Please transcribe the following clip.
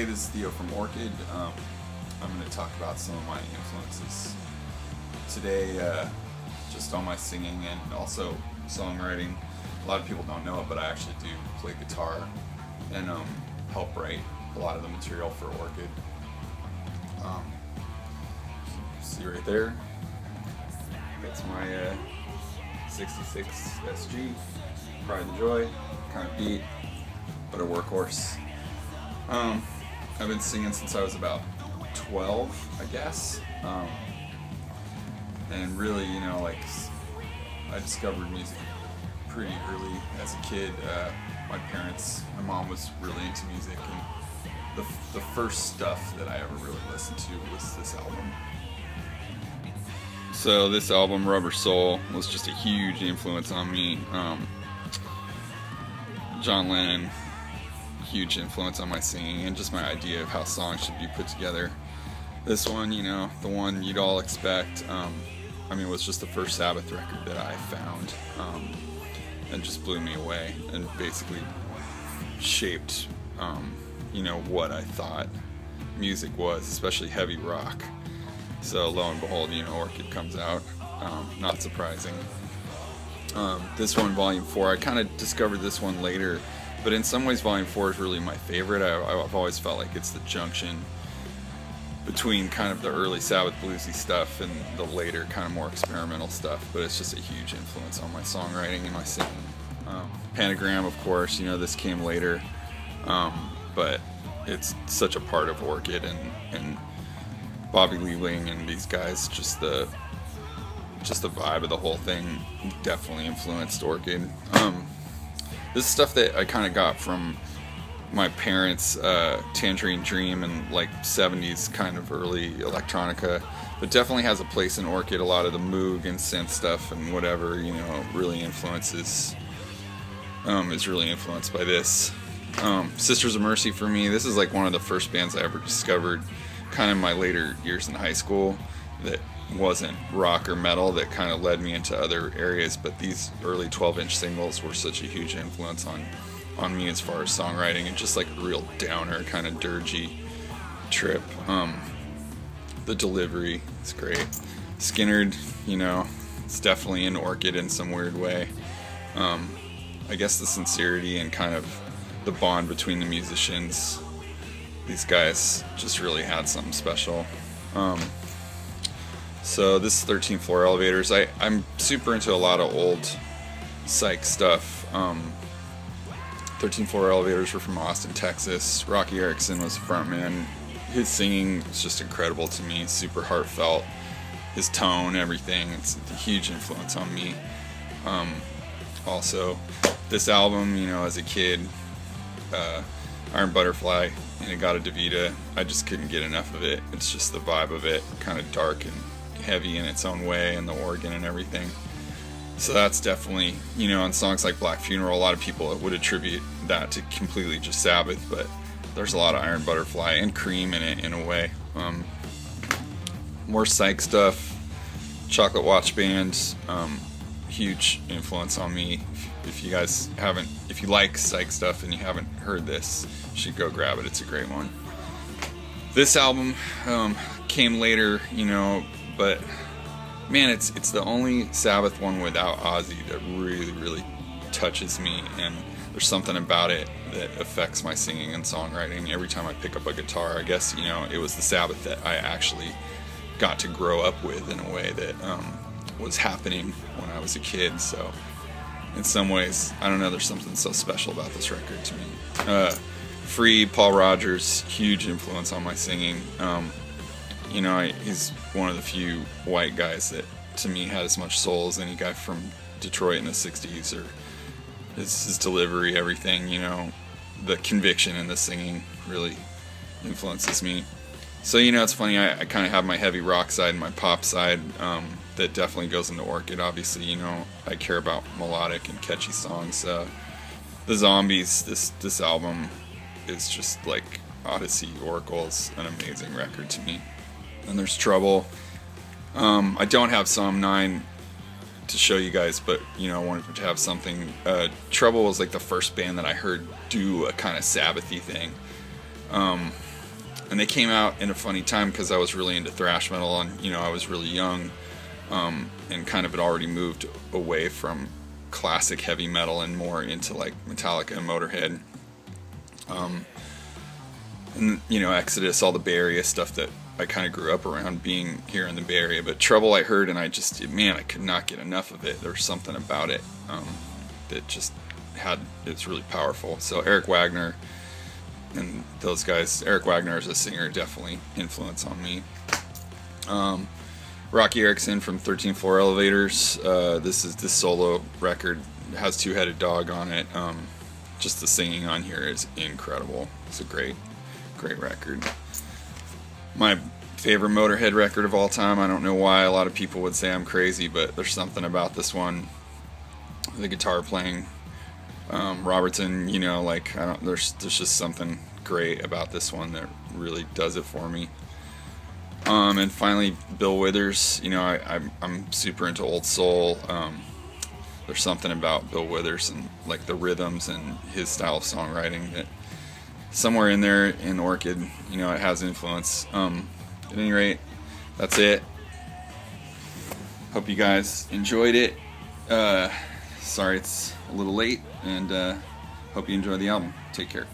Hey, this is Theo from Orchid. I'm going to talk about some of my influences today, just on my singing and also songwriting. A lot of people don't know it, but I actually do play guitar and help write a lot of the material for Orchid. See right there, that's my 66 SG, Pride and Joy, kind of beat, but a workhorse. I've been singing since I was about 12, I guess, and really, you know, like, I discovered music pretty early as a kid. My mom was really into music, and the first stuff that I ever really listened to was this album. So this album, Rubber Soul, was just a huge influence on me. John Lennon, huge influence on my singing and just my idea of how songs should be put together. This one, you know, the one you'd all expect, I mean, was just the first Sabbath record that I found, and just blew me away and basically shaped, you know, what I thought music was, especially heavy rock. So lo and behold, you know, Orchid comes out, not surprising. This one, Volume 4, I kind of discovered this one later, but in some ways Volume 4 is really my favorite. I've always felt like it's the junction between kind of the early Sabbath bluesy stuff and the later kind of more experimental stuff, but it's just a huge influence on my songwriting and my singing. Pentagram, of course, you know, this came later, but it's such a part of Orchid, and Bobby Liebling and these guys, just the vibe of the whole thing definitely influenced Orchid. This is stuff that I kind of got from my parents' Tangerine Dream and like 70s kind of early electronica, but definitely has a place in Orchid. A lot of the Moog and synth stuff and whatever, you know, really influences, is really influenced by this. Sisters of Mercy, for me, this is like one of the first bands I ever discovered kind of in my later years in high school that wasn't rock or metal, that kind of led me into other areas, but these early 12-inch singles were such a huge influence on me as far as songwriting, and just like a real downer kind of dirgy trip. The delivery is great. Skinnerd, you know, it's definitely in Orchid in some weird way. I guess the sincerity and kind of the bond between the musicians, these guys just really had something special. So this is 13th Floor Elevators. I'm super into a lot of old psych stuff. 13th Floor Elevators were from Austin, Texas. Rocky Erickson was the frontman. His singing is just incredible to me, super heartfelt. His tone, everything, it's a huge influence on me. Also, this album, you know, as a kid, Iron Butterfly, Inagata-Davida, I just couldn't get enough of it. It's just the vibe of it, kind of dark and heavy in its own way, and the organ and everything. So that's definitely, you know, on songs like Black Funeral, a lot of people would attribute that to completely just Sabbath, but there's a lot of Iron Butterfly and Cream in it, in a way. More psych stuff, Chocolate Watch Band, huge influence on me. If you guys haven't, if you like psych stuff and you haven't heard this, you should go grab it. It's a great one. This album came later, you know, but man, it's the only Sabbath one without Ozzy that really touches me, and there's something about it that affects my singing and songwriting every time I pick up a guitar. I guess, you know, it was the Sabbath that I actually got to grow up with in a way that was happening when I was a kid. So in some ways, I don't know, there's something so special about this record to me. Free, Paul Rodgers, huge influence on my singing. You know, he's one of the few white guys that, to me, had as much soul as any guy from Detroit in the 60s, or his delivery, everything, you know, the conviction in the singing really influences me. So, you know, it's funny, I kind of have my heavy rock side and my pop side, that definitely goes into Orchid. Obviously, you know, I care about melodic and catchy songs. The Zombies, this album is just like Odyssey, Oracle's an amazing record to me. And there's Trouble. I don't have Psalm 9 to show you guys, but you know, I wanted to have something. Trouble was like the first band that I heard do a kind of Sabbathy thing. And they came out in a funny time because I was really into thrash metal, and you know, I was really young, and kind of had already moved away from classic heavy metal and more into like Metallica and Motorhead, and you know, Exodus, all the Bay Area stuff that I kind of grew up around being here in the Bay Area. But Trouble I heard, and I just, man, I could not get enough of it. There was something about it that just it's really powerful. So Eric Wagner and those guys, Eric Wagner as a singer, definitely influence on me. Rocky Erickson from 13th Floor Elevators. This solo record has Two-Headed Dog on it. Just the singing on here is incredible. It's a great record. My favorite Motorhead record of all time. I don't know why a lot of people would say I'm crazy, but there's something about this one. The guitar playing, Robertson, you know, like there's just something great about this one that really does it for me. And finally, Bill Withers. You know, I'm super into old soul. There's something about Bill Withers and like the rhythms and his style of songwriting that somewhere in there in Orchid, you know, it has influence. At any rate, that's it. Hope you guys enjoyed it. Sorry it's a little late, and hope you enjoy the album. Take care.